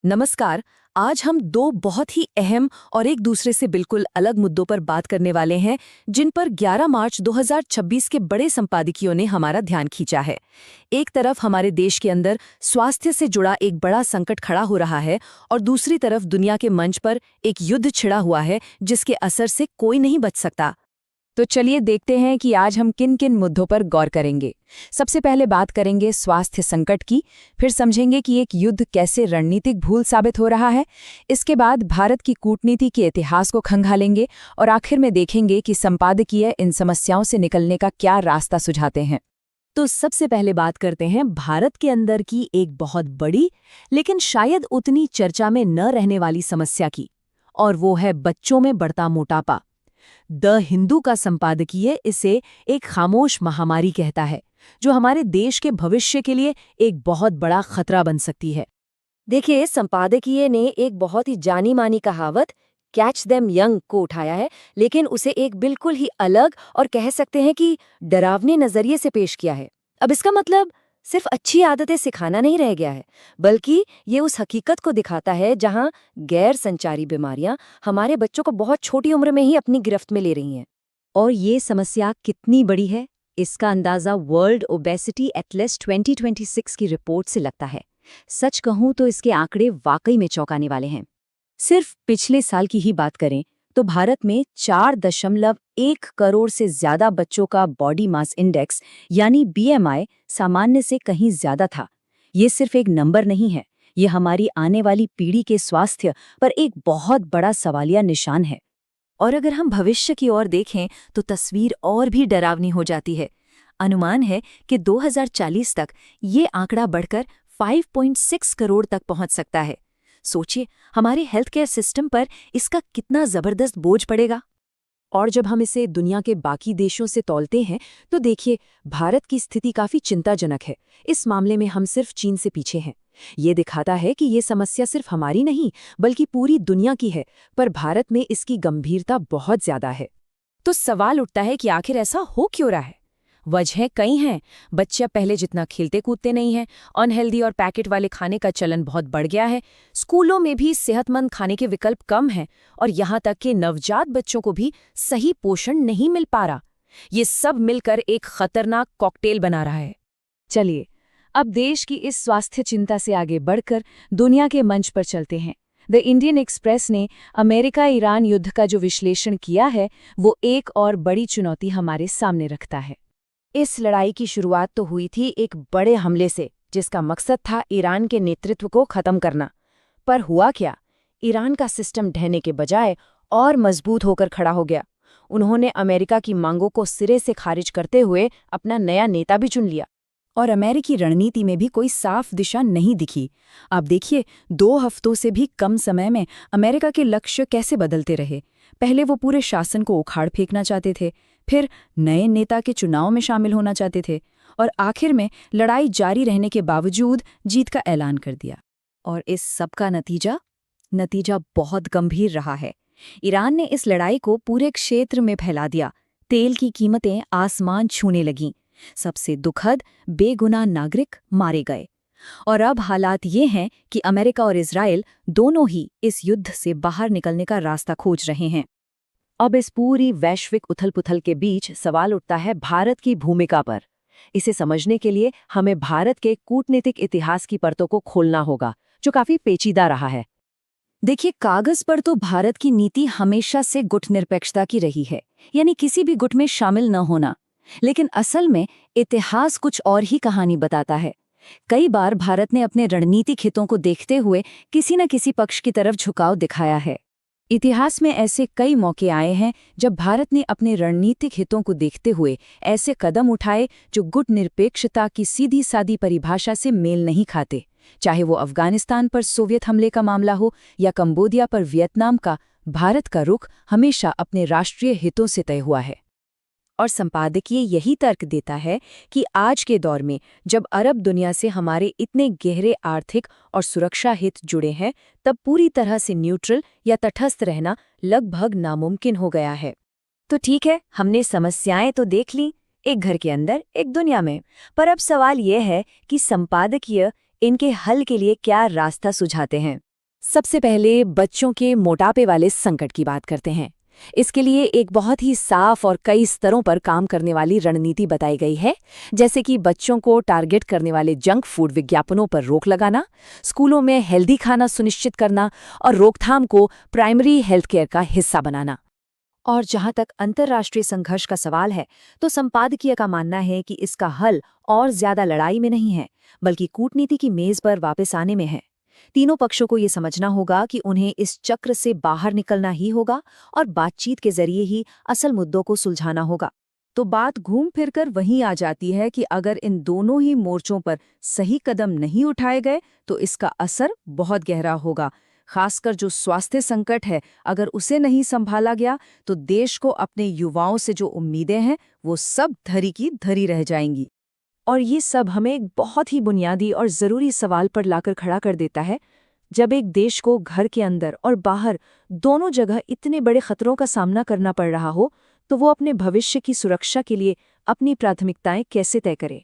नमस्कार। आज हम दो बहुत ही अहम और एक दूसरे से बिल्कुल अलग मुद्दों पर बात करने वाले हैं, जिन पर 11 मार्च 2026 के बड़े संपादकीयों ने हमारा ध्यान खींचा है। एक तरफ हमारे देश के अंदर स्वास्थ्य से जुड़ा एक बड़ा संकट खड़ा हो रहा है और दूसरी तरफ दुनिया के मंच पर एक युद्ध छिड़ा हुआ है, जिसके असर से कोई नहीं बच सकता। तो चलिए देखते हैं कि आज हम किन किन मुद्दों पर गौर करेंगे। सबसे पहले बात करेंगे स्वास्थ्य संकट की, फिर समझेंगे कि एक युद्ध कैसे रणनीतिक भूल साबित हो रहा है। इसके बाद भारत की कूटनीति के इतिहास को खंगालेंगे और आखिर में देखेंगे कि संपादकीय इन समस्याओं से निकलने का क्या रास्ता सुझाते हैं। तो सबसे पहले बात करते हैं भारत के अंदर की एक बहुत बड़ी लेकिन शायद उतनी चर्चा में न रहने वाली समस्या की, और वो है बच्चों में बढ़ता मोटापा। द हिंदू का संपादकीय इसे एक खामोश महामारी कहता है, जो हमारे देश के भविष्य के लिए एक बहुत बड़ा खतरा बन सकती है। देखिए, संपादकीय ने एक बहुत ही जानी मानी कहावत कैच देम यंग को उठाया है, लेकिन उसे एक बिल्कुल ही अलग और कह सकते हैं कि डरावने नजरिए से पेश किया है। अब इसका मतलब सिर्फ अच्छी आदतें सिखाना नहीं रह गया है, बल्कि ये उस हकीकत को दिखाता है जहां गैर संचारी बीमारियां हमारे बच्चों को बहुत छोटी उम्र में ही अपनी गिरफ्त में ले रही हैं। और ये समस्या कितनी बड़ी है, इसका अंदाज़ा वर्ल्ड ओबेसिटी एटलस 2026 की रिपोर्ट से लगता है। सच कहूं तो इसके आंकड़े वाकई में चौंकाने वाले हैं। सिर्फ पिछले साल की ही बात करें तो भारत में 4.1 करोड़ से ज्यादा बच्चों का बॉडी मास इंडेक्स यानी बीएमआई सामान्य से कहीं ज्यादा था। ये सिर्फ एक नंबर नहीं है, ये हमारी आने वाली पीढ़ी के स्वास्थ्य पर एक बहुत बड़ा सवालिया निशान है। और अगर हम भविष्य की ओर देखें तो तस्वीर और भी डरावनी हो जाती है। अनुमान है कि 2040 तक ये आंकड़ा बढ़कर 5.6 करोड़ तक पहुंच सकता है। सोचिए, हमारे हेल्थ केयर सिस्टम पर इसका कितना जबरदस्त बोझ पड़ेगा। और जब हम इसे दुनिया के बाकी देशों से तौलते हैं तो देखिए, भारत की स्थिति काफी चिंताजनक है। इस मामले में हम सिर्फ चीन से पीछे हैं। ये दिखाता है कि ये समस्या सिर्फ हमारी नहीं बल्कि पूरी दुनिया की है, पर भारत में इसकी गंभीरता बहुत ज्यादा है। तो सवाल उठता है कि आखिर ऐसा हो क्यों रहा है। वजहें कई हैं। बच्चे पहले जितना खेलते कूदते नहीं हैं, अनहेल्दी और पैकेट वाले खाने का चलन बहुत बढ़ गया है, स्कूलों में भी सेहतमंद खाने के विकल्प कम हैं, और यहाँ तक कि नवजात बच्चों को भी सही पोषण नहीं मिल पा रहा। ये सब मिलकर एक खतरनाक कॉकटेल बना रहा है। चलिए, अब देश की इस स्वास्थ्य चिंता से आगे बढ़कर दुनिया के मंच पर चलते हैं। द इंडियन एक्सप्रेस ने अमेरिका ईरान युद्ध का जो विश्लेषण किया है, वो एक और बड़ी चुनौती हमारे सामने रखता है। इस लड़ाई की शुरुआत तो हुई थी एक बड़े हमले से, जिसका मकसद था ईरान के नेतृत्व को खत्म करना। पर हुआ क्या? ईरान का सिस्टम ढहने के बजाय और मजबूत होकर खड़ा हो गया। उन्होंने अमेरिका की मांगों को सिरे से खारिज करते हुए अपना नया नेता भी चुन लिया। और अमेरिकी रणनीति में भी कोई साफ दिशा नहीं दिखी। आप देखिए, 2 हफ्तों से भी कम समय में अमेरिका के लक्ष्य कैसे बदलते रहे। पहले वो पूरे शासन को उखाड़ फेंकना चाहते थे, फिर नए नेता के चुनाव में शामिल होना चाहते थे, और आखिर में लड़ाई जारी रहने के बावजूद जीत का ऐलान कर दिया। और इस सब का नतीजा बहुत गंभीर रहा है। ईरान ने इस लड़ाई को पूरे क्षेत्र में फैला दिया। तेल की कीमतें आसमान छूने लगीं। सबसे दुखद, बेगुनाह नागरिक मारे गए। और अब हालात ये हैं कि अमेरिका और इजराइल दोनों ही इस युद्ध से बाहर निकलने का रास्ता खोज रहे हैं। अब इस पूरी वैश्विक उथल-पुथल के बीच सवाल उठता है भारत की भूमिका पर। इसे समझने के लिए हमें भारत के कूटनीतिक इतिहास की परतों को खोलना होगा, जो काफी पेचीदा रहा है। देखिए, कागज पर तो भारत की नीति हमेशा से गुटनिरपेक्षता की रही है, यानी किसी भी गुट में शामिल न होना। लेकिन असल में इतिहास कुछ और ही कहानी बताता है। कई बार भारत ने अपने रणनीतिक हितों को देखते हुए किसी न किसी पक्ष की तरफ झुकाव दिखाया है। इतिहास में ऐसे कई मौके आए हैं जब भारत ने अपने रणनीतिक हितों को देखते हुए ऐसे कदम उठाए जो गुटनिरपेक्षता की सीधी सादी परिभाषा से मेल नहीं खाते। चाहे वो अफगानिस्तान पर सोवियत हमले का मामला हो या कंबोडिया पर वियतनाम का, भारत का रुख हमेशा अपने राष्ट्रीय हितों से तय हुआ है। और संपादकीय यही तर्क देता है कि आज के दौर में जब अरब दुनिया से हमारे इतने गहरे आर्थिक और सुरक्षा हित जुड़े हैं, तब पूरी तरह से न्यूट्रल या तटस्थ रहना लगभग नामुमकिन हो गया है। तो ठीक है, हमने समस्याएं तो देख ली, एक घर के अंदर एक दुनिया में। पर अब सवाल यह है कि संपादकीय इनके हल के लिए क्या रास्ता सुझाते हैं। सबसे पहले बच्चों के मोटापे वाले संकट की बात करते हैं। इसके लिए एक बहुत ही साफ और कई स्तरों पर काम करने वाली रणनीति बताई गई है, जैसे कि बच्चों को टारगेट करने वाले जंक फूड विज्ञापनों पर रोक लगाना, स्कूलों में हेल्दी खाना सुनिश्चित करना और रोकथाम को प्राइमरी हेल्थ केयर का हिस्सा बनाना। और जहां तक अंतर्राष्ट्रीय संघर्ष का सवाल है, तो संपादकीय का मानना है कि इसका हल और ज्यादा लड़ाई में नहीं है, बल्कि कूटनीति की मेज पर वापस आने में है। तीनों पक्षों को ये समझना होगा कि उन्हें इस चक्र से बाहर निकलना ही होगा और बातचीत के जरिए ही असल मुद्दों को सुलझाना होगा। तो बात घूम फिरकर वहीं आ जाती है कि अगर इन दोनों ही मोर्चों पर सही कदम नहीं उठाए गए तो इसका असर बहुत गहरा होगा। खासकर जो स्वास्थ्य संकट है, अगर उसे नहीं संभाला गया तो देश को अपने युवाओं से जो उम्मीदें हैं वो सब धरी की धरी रह जाएंगी। और ये सब हमें एक बहुत ही बुनियादी और ज़रूरी सवाल पर लाकर खड़ा कर देता है। जब एक देश को घर के अंदर और बाहर दोनों जगह इतने बड़े खतरों का सामना करना पड़ रहा हो, तो वो अपने भविष्य की सुरक्षा के लिए अपनी प्राथमिकताएं कैसे तय करे।